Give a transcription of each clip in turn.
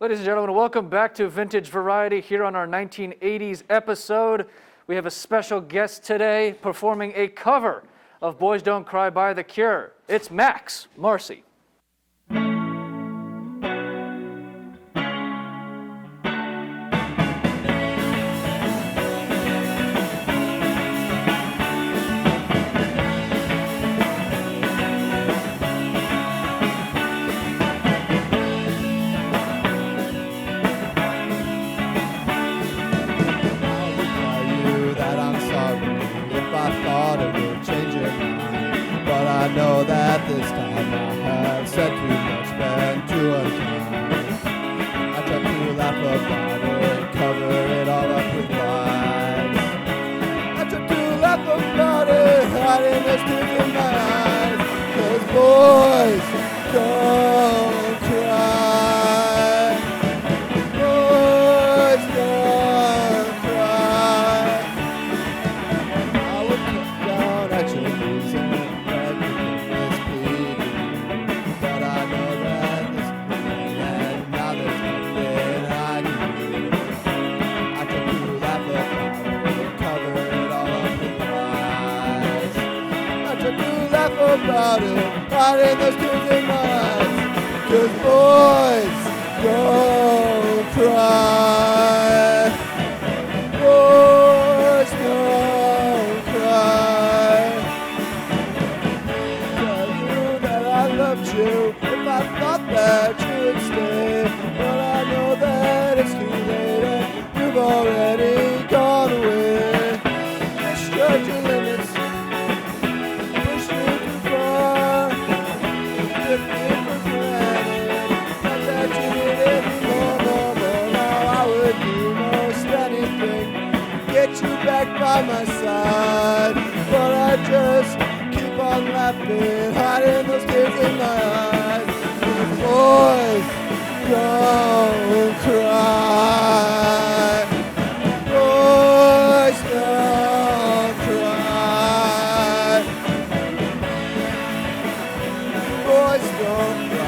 Ladies and gentlemen, welcome back to Vintage Variety here on our 1980s episode. We have a special guest today performing a cover of Boys Don't Cry by The Cure. It's Max, Marcy. I know that this time I have said too much, been too unkind. I tried to laugh about it, cover it all up with lies. I tried to laugh about it, hiding the tears in my eyes. 'Cause boys don't cry. Boys don't cry. I would look down at your knees and about it, hiding those tears in my eyes. 'Cause boys don't cry. Boys don't cry. Tell you that I loved you if I thought that you would stay. But I know that it's too late and you've already gone away. I stretched your limits. By my side, but I just keep on laughing, hiding those tears in my eyes. Boys don't cry. Boys don't cry. Boys don't cry.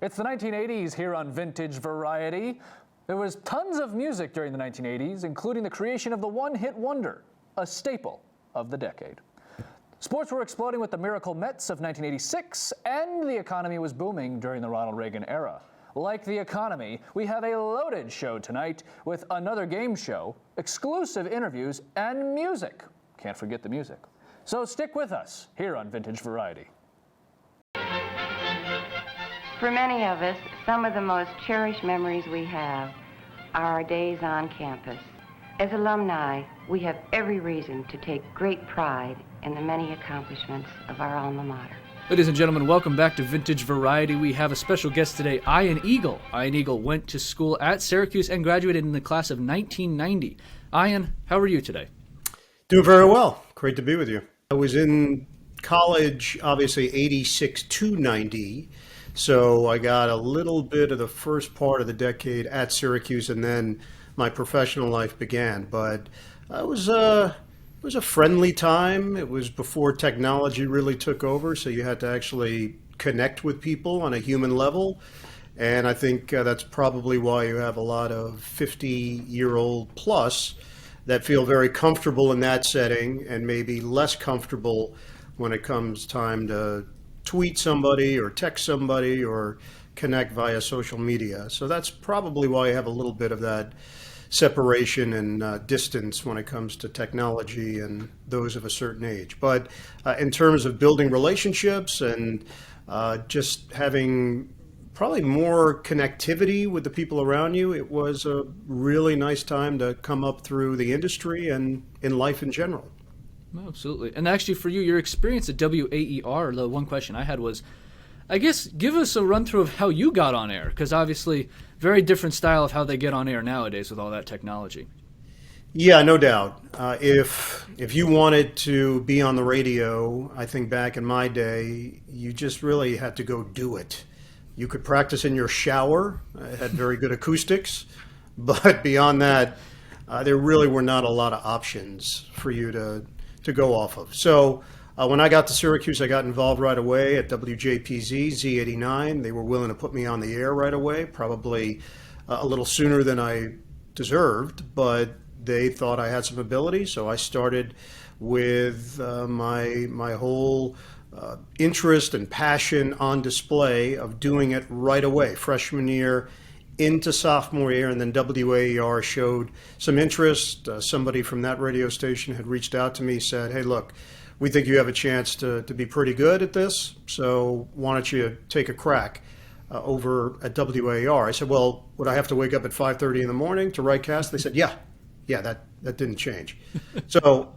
It's the 1980s here on Vintage Variety. There was tons of music during the 1980s, including the creation of the one-hit wonder, a staple of the decade. Sports were exploding with the Miracle Mets of 1986, and the economy was booming during the Ronald Reagan era. Like the economy, we have a loaded show tonight with another game show, exclusive interviews, and music. Can't forget the music. So stick with us here on Vintage Variety. For many of us, some of the most cherished memories we have are our days on campus. As alumni, we have every reason to take great pride in the many accomplishments of our alma mater. Ladies and gentlemen, welcome back to Vintage Variety. We have a special guest today, Ian Eagle. Ian Eagle went to school at Syracuse and graduated in the class of 1990. Ian, how are you today? Doing very well. Great to be with you. I was in college, obviously, 86 to 90. So I got a little bit of the first part of the decade at Syracuse, and then my professional life began. But it was a friendly time. It was before technology really took over, so you had to actually connect with people on a human level. And I think that's probably why you have a lot of 50-year-old plus that feel very comfortable in that setting and maybe less comfortable when it comes time to tweet somebody or text somebody or connect via social media. So that's probably why I have a little bit of that separation and distance when it comes to technology and those of a certain age. But in terms of building relationships and just having probably more connectivity with the people around you, it was a really nice time to come up through the industry and in life in general. Absolutely. And actually, for you, your experience at WAER, the one question I had was, I guess, give us a run through of how you got on air, because obviously, very different style of how they get on air nowadays with all that technology. Yeah, no doubt. If you wanted to be on the radio, I think back in my day, you just really had to go do it. You could practice in your shower. It had very good acoustics, but beyond that, there really were not a lot of options for you to go off of. So when I got to Syracuse, I got involved right away at WJPZ, Z89. They were willing to put me on the air right away, probably a little sooner than I deserved, but they thought I had some ability. So I started with my whole interest and passion on display of doing it right away, freshman year into sophomore year, and then WAER showed some interest. Somebody from that radio station had reached out to me, said, hey, look, we think you have a chance to be pretty good at this, so why don't you take a crack over at WAER? I said, well, would I have to wake up at 5:30 in the morning to write cast? They said, yeah, that didn't change. So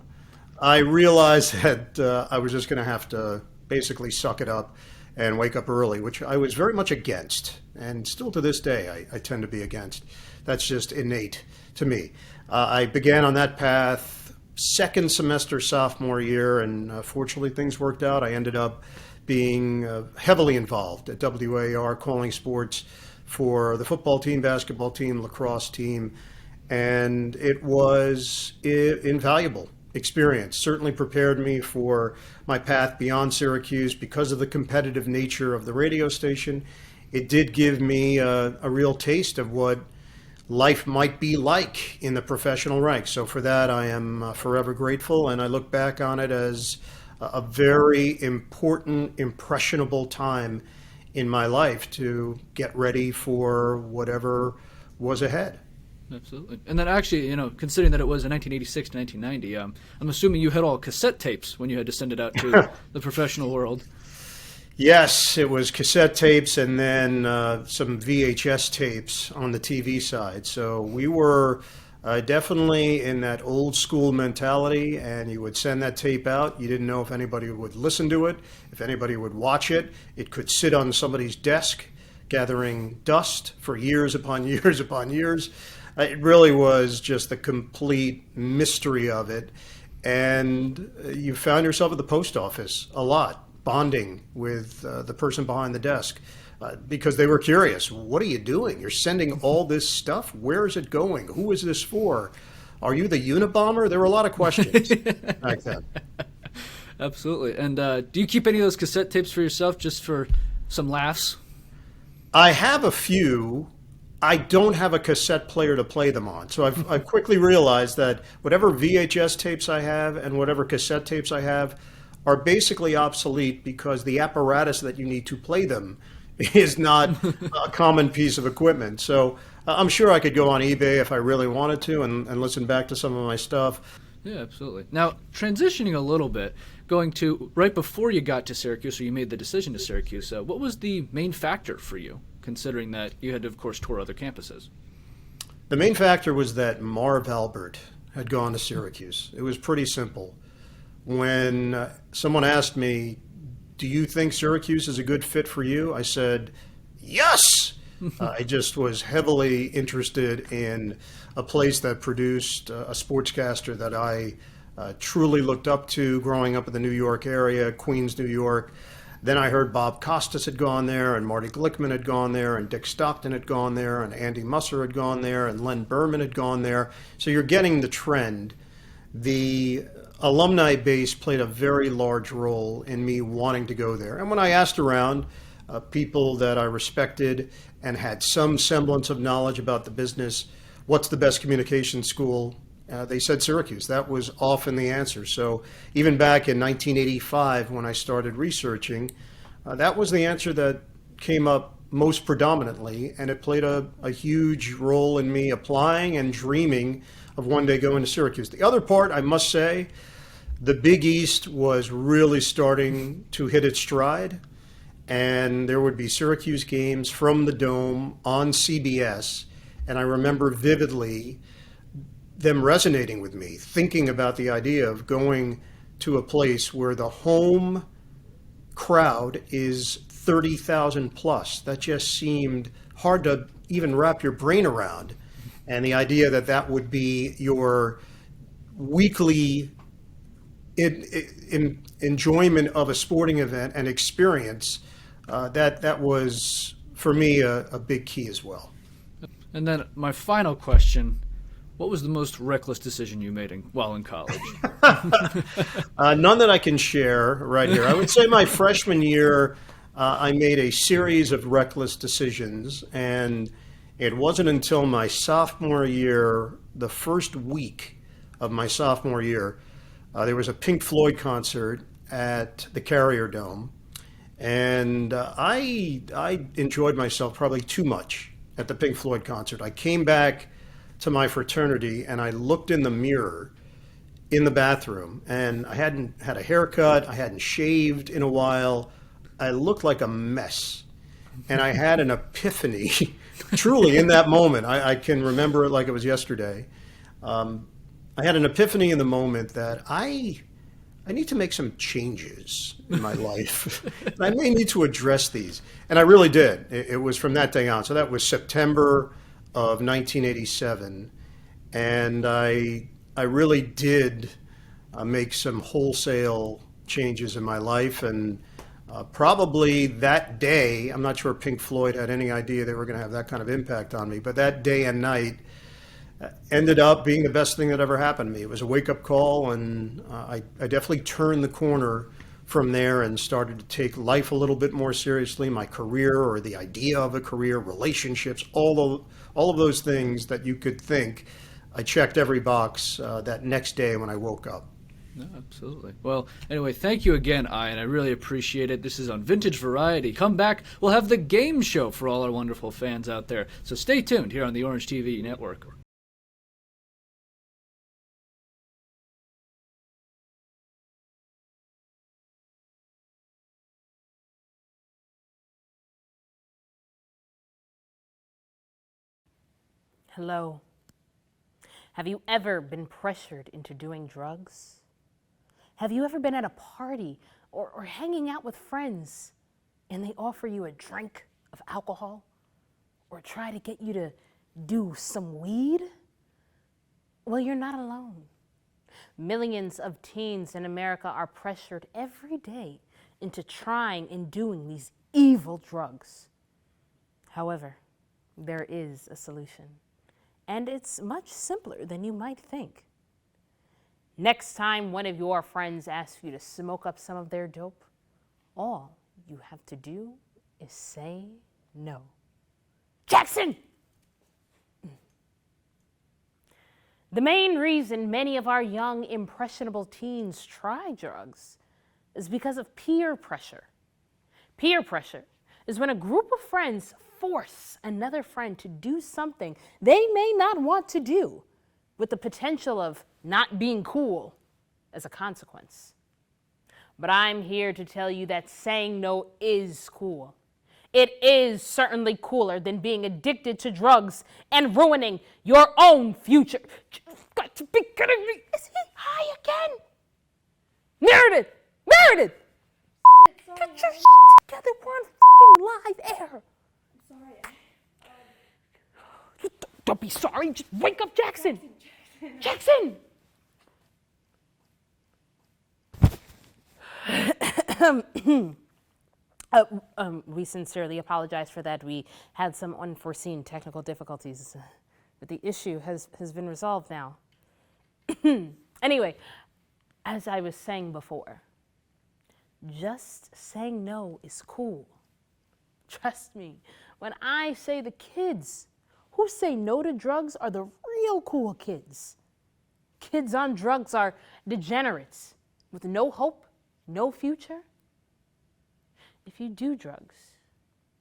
I realized that I was just going to have to basically suck it up and wake up early, which I was very much against. And still to this day, I tend to be against. That's just innate to me. I began on that path second semester sophomore year, and fortunately things worked out. I ended up being heavily involved at WAER, calling sports for the football team, basketball team, lacrosse team, and it was invaluable experience. Certainly prepared me for my path beyond Syracuse because of the competitive nature of the radio station. It did give me a real taste of what life might be like in the professional ranks. So for that, I am forever grateful, and I look back on it as a very important, impressionable time in my life to get ready for whatever was ahead. Absolutely. And then actually, considering that it was in 1986 to 1990, I'm assuming you had all cassette tapes when you had to send it out to the professional world. Yes, it was cassette tapes and then some VHS tapes on the TV side. So we were definitely in that old school mentality, and you would send that tape out. You didn't know if anybody would listen to it, if anybody would watch it. It could sit on somebody's desk, gathering dust for years upon years upon years. It really was just the complete mystery of it. And you found yourself at the post office a lot, bonding with the person behind the desk because they were curious. What are you doing? You're sending all this stuff? Where is it going? Who is this for? Are you the Unabomber? There were a lot of questions back then. Absolutely. And do you keep any of those cassette tapes for yourself just for some laughs? I have a few. I don't have a cassette player to play them on. So I've quickly realized that whatever VHS tapes I have and whatever cassette tapes I have are basically obsolete because the apparatus that you need to play them is not a common piece of equipment. So I'm sure I could go on eBay if I really wanted to and listen back to some of my stuff. Yeah, absolutely. Now, transitioning a little bit, going to right before you got to Syracuse, or you made the decision to Syracuse, what was the main factor for you, considering that you had to, of course, tour other campuses? The main factor was that Marv Albert had gone to Syracuse. It was pretty simple. When someone asked me, do you think Syracuse is a good fit for you? I said, yes! I just was heavily interested in a place that produced a sportscaster that I truly looked up to growing up in the New York area, Queens, New York. Then I heard Bob Costas had gone there, and Marty Glickman had gone there, and Dick Stockton had gone there, and Andy Musser had gone there, and Len Berman had gone there. So you're getting the trend. The alumni base played a very large role in me wanting to go there. And when I asked around, people that I respected and had some semblance of knowledge about the business, what's the best communication school? They said Syracuse. That was often the answer. So even back in 1985, when I started researching, that was the answer that came up most predominantly, and it played a huge role in me applying and dreaming of one day going to Syracuse. The other part, I must say, the Big East was really starting to hit its stride, and there would be Syracuse games from the Dome on CBS, and I remember vividly them resonating with me, thinking about the idea of going to a place where the home crowd is 30,000 plus. That just seemed hard to even wrap your brain around. And the idea that that would be your weekly enjoyment of a sporting event and experience, that was, for me, a big key as well. And then my final question, what was the most reckless decision you made while in college? None that I can share right here. I would say my freshman year, I made a series of reckless decisions, and it wasn't until my sophomore year, the first week of my sophomore year, there was a Pink Floyd concert at the Carrier Dome, and I enjoyed myself probably too much at the Pink Floyd concert. I came back to my fraternity and I looked in the mirror in the bathroom, and I hadn't had a haircut, I hadn't shaved in a while. I looked like a mess, and I had an epiphany truly in that moment. I can remember it like it was yesterday. I had an epiphany in the moment that I need to make some changes in my life. And I may need to address these. And I really did. It was from that day on. So that was September of 1987. And I really did make some wholesale changes in my life. And probably that day, I'm not sure Pink Floyd had any idea they were going to have that kind of impact on me, but that day and night ended up being the best thing that ever happened to me. It was a wake-up call, and I definitely turned the corner from there and started to take life a little bit more seriously, my career or the idea of a career, relationships, all of those things that you could think. I checked every box that next day when I woke up. No, absolutely. Well, anyway, thank you again, Ian. I really appreciate it. This is on Vintage Variety. Come back. We'll have the game show for all our wonderful fans out there. So stay tuned here on the Orange TV Network. Hello. Have you ever been pressured into doing drugs? Have you ever been at a party or hanging out with friends and they offer you a drink of alcohol or try to get you to do some weed? Well, you're not alone. Millions of teens in America are pressured every day into trying and doing these evil drugs. However, there is a solution. And it's much simpler than you might think. Next time one of your friends asks you to smoke up some of their dope, all you have to do is say no. Jackson! The main reason many of our young, impressionable teens try drugs is because of peer pressure. Peer pressure is when a group of friends force another friend to do something they may not want to do, with the potential of not being cool as a consequence. But I'm here to tell you that saying no is cool. It is certainly cooler than being addicted to drugs and ruining your own future. You've got to be kidding me. Is he high again? Meredith! Meredith! Get your shit together. We're on fucking live air. Don't be sorry. Just wake up Jackson. Jackson! We sincerely apologize for that. We had some unforeseen technical difficulties, but the issue has been resolved now. Anyway, as I was saying before, just saying no is cool. Trust me, when I say the kids who say no to drugs are the real cool kids. Kids on drugs are degenerates with no hope, no future. If you do drugs,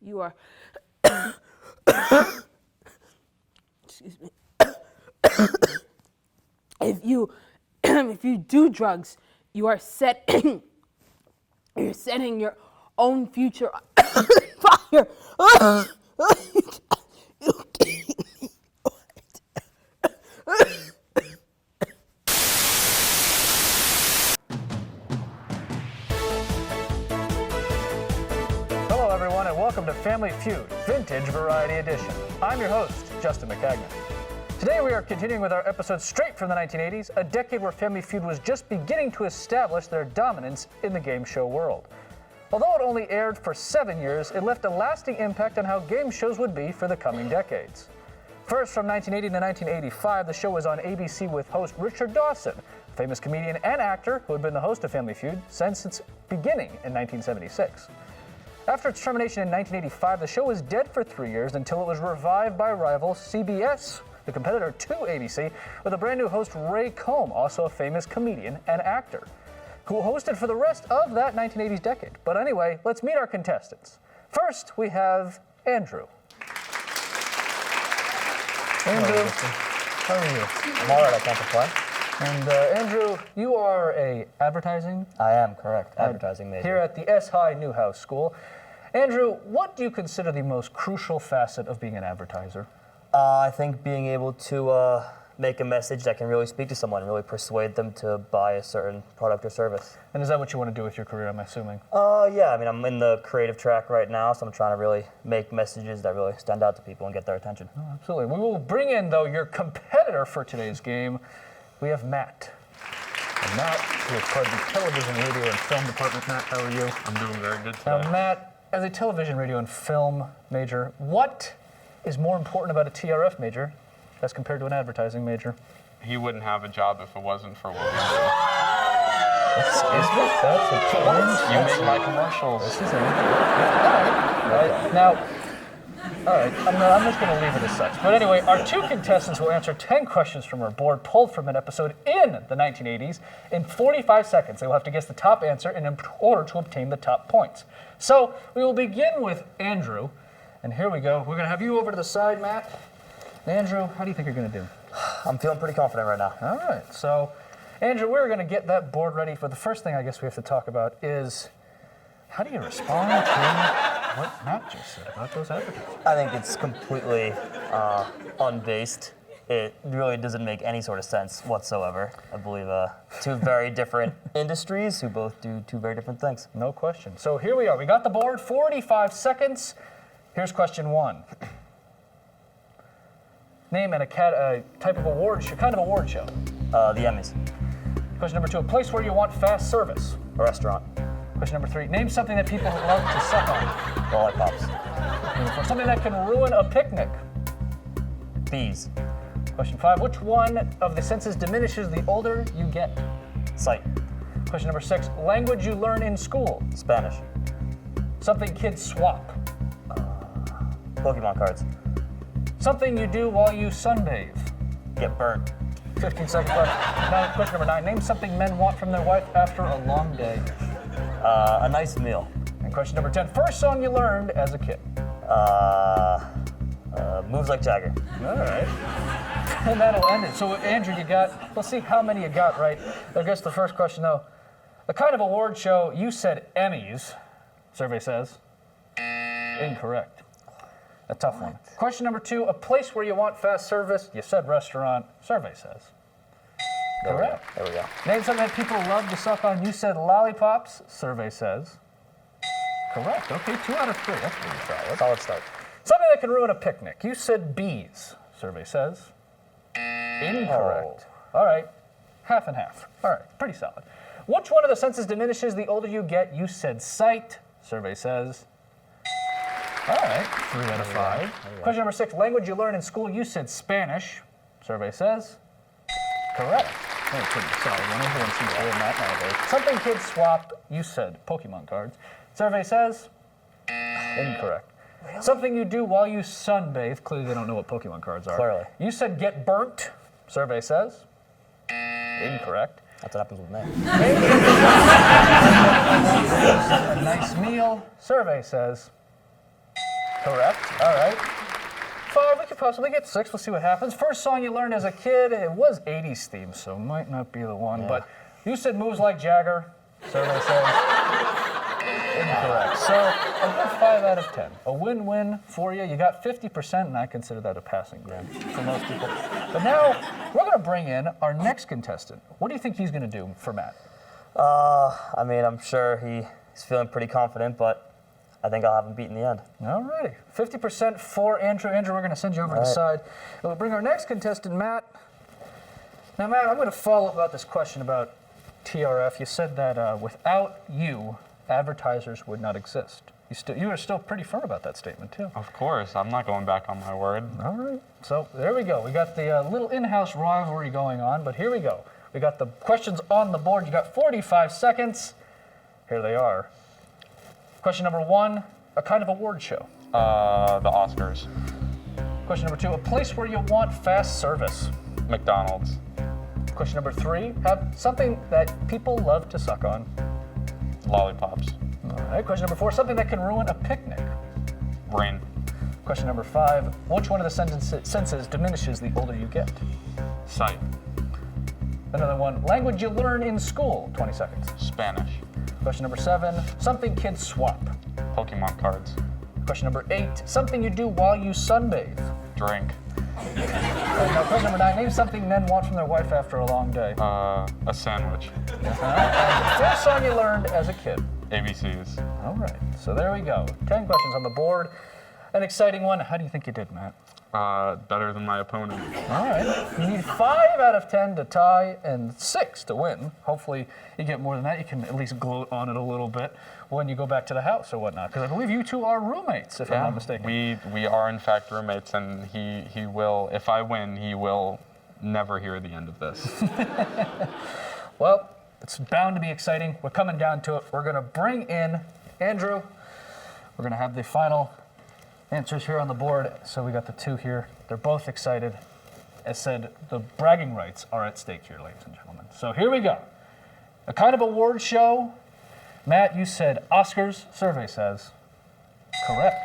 you are. Excuse me. If you do drugs, you are you're setting your own future on fire. Hello, everyone, and welcome to Family Feud, Vintage Variety Edition. I'm your host, Justin Maccagnan. Today we are continuing with our episode straight from the 1980s, a decade where Family Feud was just beginning to establish their dominance in the game show world. Although it only aired for 7 years, it left a lasting impact on how game shows would be for the coming decades. First, from 1980 to 1985, the show was on ABC with host Richard Dawson, a famous comedian and actor who had been the host of Family Feud since its beginning in 1976. After its termination in 1985, the show was dead for 3 years until it was revived by rival CBS, the competitor to ABC, with a brand new host, Ray Combe, also a famous comedian and actor, who hosted for the rest of that 1980s decade. But anyway, let's meet our contestants. First, we have Andrew. Andrew, how are you? I'm all right, I can't complain. And Andrew, you are a advertising I am, correct. Advertising major. here at the S. Newhouse School. Andrew, what do you consider the most crucial facet of being an advertiser? I think being able to make a message that can really speak to someone, really persuade them to buy a certain product or service. And is that what you want to do with your career, I'm assuming? Yeah, I mean, I'm in the creative track right now, so I'm trying to really make messages that really stand out to people and get their attention. Oh, absolutely. We will bring in, though, your competitor for today's game. We have Matt. And Matt, who is part of the television, radio, and film department. Matt, how are you? I'm doing very good Now, today. Matt, as a television, radio, and film major, what is more important about a TRF major as compared to an advertising major? He wouldn't have a job if it wasn't for what we That's a challenge. do. You make my commercials. All right, I'm just going to leave it as such. But anyway, our two contestants will answer 10 questions from our board pulled from an episode in the 1980s. In 45 seconds, they will have to guess the top answer in order to obtain the top points. So we will begin with Andrew. And here we go. We're going to have you over to the side, Matt. Andrew, how do you think you're going to do? I'm feeling pretty confident right now. All right, so Andrew, we're going to get that board ready. But the first thing I guess we have to talk about is how do you respond to what Matt just said about those advertisements? I think it's completely unbased. It really doesn't make any sort of sense whatsoever. I believe two very different industries who both do two very different things. No question. So here we are. We got the board, 45 seconds. Here's question one. Name a type of award show, kind of award show. The Emmys. Question number two, a place where you want fast service. A restaurant. Question number three, name something that people love to suck on. Lollipops. Number four, something that can ruin a picnic. Bees. Question five, which one of the senses diminishes the older you get? Sight. Question number six, language you learn in school. Spanish. Something kids swap. Pokemon cards. Something you do while you sunbathe. Get burnt. 15 seconds left. Now, question number nine, name something men want from their wife after a long day. A nice meal. And question number 10, first song you learned as a kid. Moves like Jagger. All right. And that'll end it. So, Andrew, let's see how many you got right. I guess the first question, though. The kind of award show, you said Emmys, survey says. Incorrect. A tough one. Question number two, a place where you want fast service, you said restaurant, survey says. Correct. There we go. Name something that people love to suck on, you said lollipops, survey says. Correct. Okay, 2 out of 3. That's pretty solid. Solid start. Something that can ruin a picnic. You said bees, survey says. Incorrect. All right, half and half. All right, pretty solid. Which one of the senses diminishes the older you get? You said sight, survey says. All right, 3 out of 5. Question number 6, language you learn in school. You said Spanish, survey says. Correct. That's pretty solid. Everyone seems to learn that nowadays. Something kids swap. You said Pokemon cards. Survey says. Incorrect. Really? Something you do while you sunbathe. Clearly they don't know what Pokemon cards are. Clearly. You said get burnt. Survey says. Incorrect. That's what happens with me. A nice meal. Survey says. Correct. All right. 5, we could possibly get 6. We'll see what happens. First song you learned as a kid, it was 80s theme, so might not be the one. But you said Moves Like Jagger, survey says. Incorrect. So a good 5 out of 10. A win-win for you. You got 50%, and I consider that a passing grade for most people. But now we're going to bring in our next contestant. What do you think he's going to do for Matt? I mean, I'm sure he's feeling pretty confident, but I think I'll have him beat in the end. All righty. 50% for Andrew. Andrew, we're going to send you over to the side. And we'll bring our next contestant, Matt. Now, Matt, I'm going to follow up about this question about TRF. You said that without you, advertisers would not exist. You are still pretty firm about that statement, too. Of course, I'm not going back on my word. All right. So there we go. We got the little in-house rivalry going on, but here we go. We got the questions on the board. You got 45 seconds. Here they are. Question number 1, a kind of award show. The Oscars. Question number 2, a place where you want fast service. McDonald's. Question number 3, have something that people love to suck on. Lollipops. All right. Question number 4, something that can ruin a picnic. Rain. Question number 5, which one of the senses diminishes the older you get? Sight. Another one, language you learn in school, 20 seconds. Spanish. Question number 7, something kids swap. Pokemon cards. Question number 8, something you do while you sunbathe. Drink. Now, question number 9, name something men want from their wife after a long day. A sandwich. And the first song you learned as a kid. ABCs. All right, so there we go. 10 questions on the board. An exciting one. How do you think you did, Matt? Better than my opponent. All right. You need 5 out of 10 to tie and 6 to win. Hopefully you get more than that. You can at least gloat on it a little bit when you go back to the house or whatnot. Because I believe you two are roommates, if I'm not mistaken. We are in fact roommates, and he will, if I win, he will never hear the end of this. Well, it's bound to be exciting. We're coming down to it. We're going to bring in Andrew. We're going to have the final answers here on the board. So we got the 2 here. They're both excited. As said, the bragging rights are at stake here, ladies and gentlemen. So here we go. A kind of award show. Matt, you said Oscars. Survey says correct.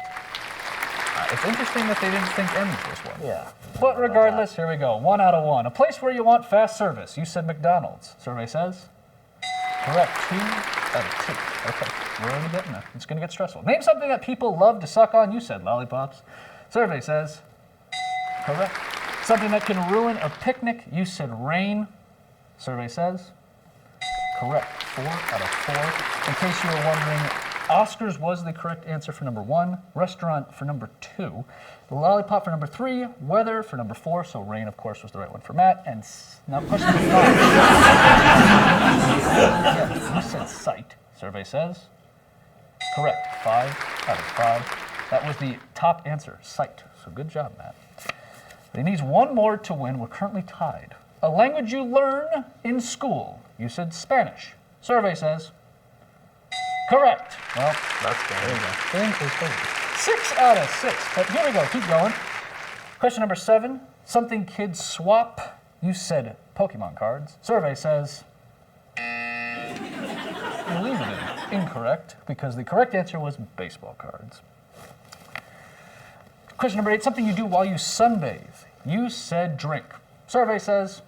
It's interesting that they didn't think Emmys was one. Yeah. But regardless, here we go. 1 out of 1. A place where you want fast service. You said McDonald's. Survey says correct. 2 out of 2. Okay, we're already getting there. It's going to get stressful. Name something that people love to suck on. You said lollipops. Survey says correct. Something that can ruin a picnic. You said rain. Survey says correct. 4 out of 4. In case you were wondering, Oscars was the correct answer for number 1. Restaurant for number 2. The lollipop for number 3. Weather for number 4. So rain, of course, was the right one for Matt. And now question number 5. Yeah, you said sight. Survey says correct. 5 out of 5. That was the top answer, sight. So good job, Matt. But he needs 1 more to win. We're currently tied. A language you learn in school. You said Spanish. Survey says correct. Well, That's good. there you go. Thing is over. 6 out of 6. But here we go. Keep going. Question number 7. Something kids swap. You said Pokemon cards. Survey says leave it in. Incorrect, because the correct answer was baseball cards. Question number 8. Something you do while you sunbathe. You said drink. Survey says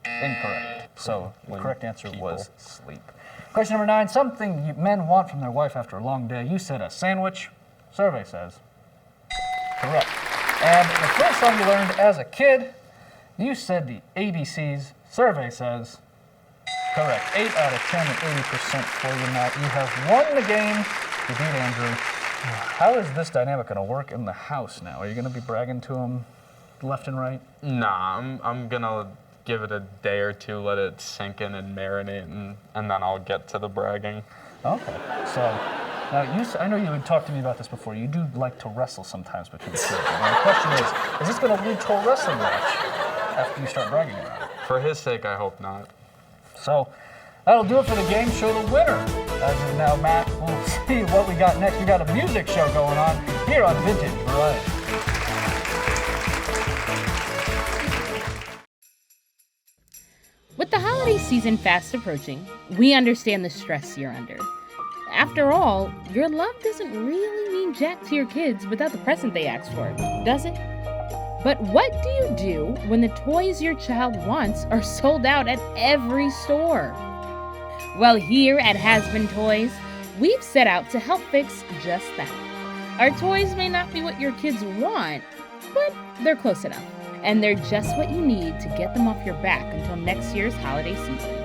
incorrect. So the correct answer was sleep. Question number 9, something men want from their wife after a long day. You said a sandwich. Survey says correct. And the first song you learned as a kid, you said the ABCs. Survey says correct. 8 out of 10 and 80% for you, Matt. You have won the game. You beat Andrew. How is this dynamic going to work in the house now? Are you going to be bragging to him left and right? Nah, I'm gonna give it a day or 2, let it sink in and marinate, and then I'll get to the bragging. Okay. So now I know you had talked to me about this before. You do like to wrestle sometimes between the two. And the question is this going to lead to a wrestling match after you start bragging about it? For his sake, I hope not. So that'll do it for the game show. The winner, as of now, Matt, we'll see what we got next. We got a music show going on here on Vintage Variety. With the holiday season fast approaching, we understand the stress you're under. After all, your love doesn't really mean jack to your kids without the present they asked for, does it? But what do you do when the toys your child wants are sold out at every store? Well, here at Has Been Toys, we've set out to help fix just that. Our toys may not be what your kids want, but they're close enough. And they're just what you need to get them off your back until next year's holiday season.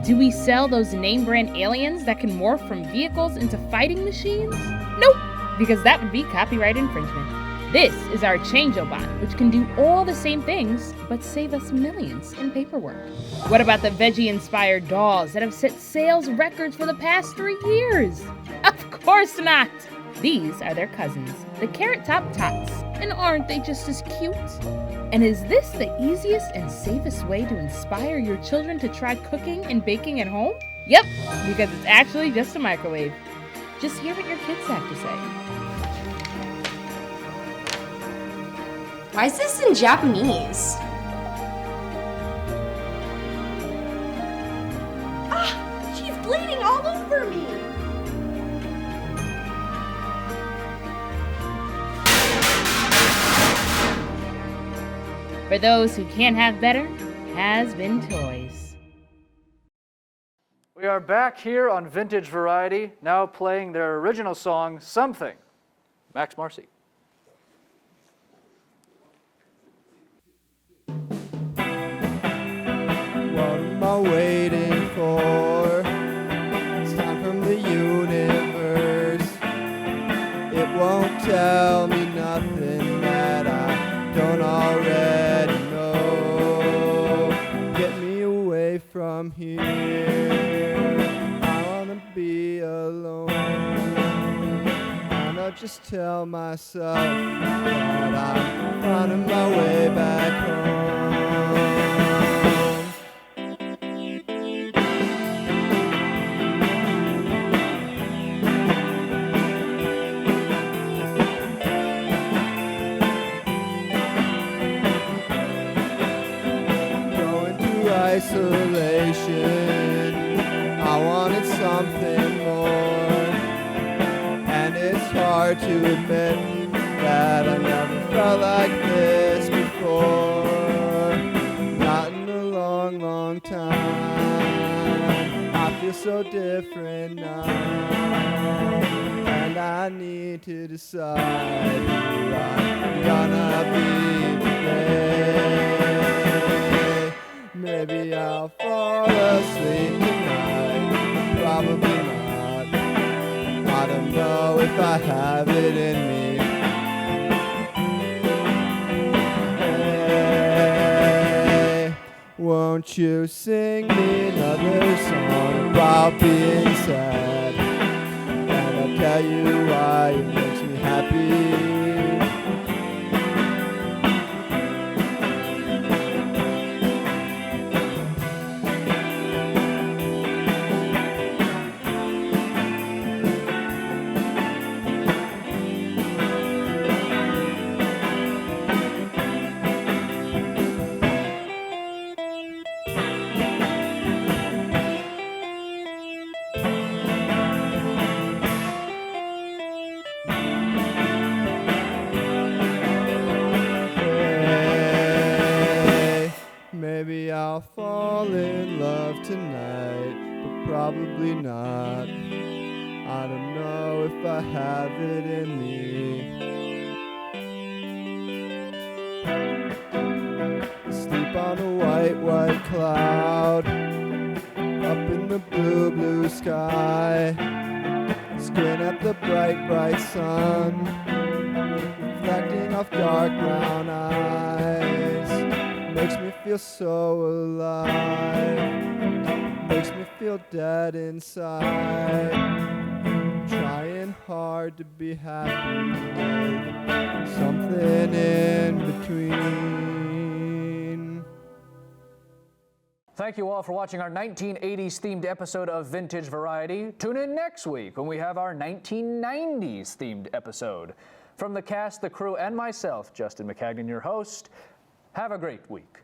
Do we sell those name brand aliens that can morph from vehicles into fighting machines? Nope, because that would be copyright infringement. This is our Changeobot, which can do all the same things, but save us millions in paperwork. What about the veggie-inspired dolls that have set sales records for the past 3 years? Of course not! These are their cousins, the Carrot Top Tots, and aren't they just as cute? And is this the easiest and safest way to inspire your children to try cooking and baking at home? Yep, because it's actually just a microwave. Just hear what your kids have to say. Why is this in Japanese? Ah, she's bleeding all over me. For those who can't have better, Has Been Toys. We are back here on Vintage Variety, now playing their original song, Something. Max Marcy. What am I waiting for? It's time from the universe. It won't tell me nothing that I don't already know. Get me away from here. I wanna be alone. And I'll just tell myself that I'm finding my way back home. Isolation, I wanted something more, and it's hard to admit that I never felt like this before, not in a long, long time. I feel so different now, and I need to decide who I'm gonna be today. Maybe I'll fall asleep tonight, probably not. I don't know if I have it in me. Hey, won't you sing me another song about being sad? And I'll tell you why it makes me happy. Maybe I'll fall in love tonight, but probably not. I don't know if I have it in me. Sleep on a white, white cloud, up in the blue, blue sky. Squint at the bright, bright sun, reflecting off dark brown eyes. Makes me feel so alive, makes me feel dead inside. Trying hard to be happy with something in between. Thank you all for watching our 1980s themed episode of Vintage Variety. Tune in next week when we have our 1990s themed episode. From the cast, the crew, and myself, Justin Maccagnan, your host, have a great week.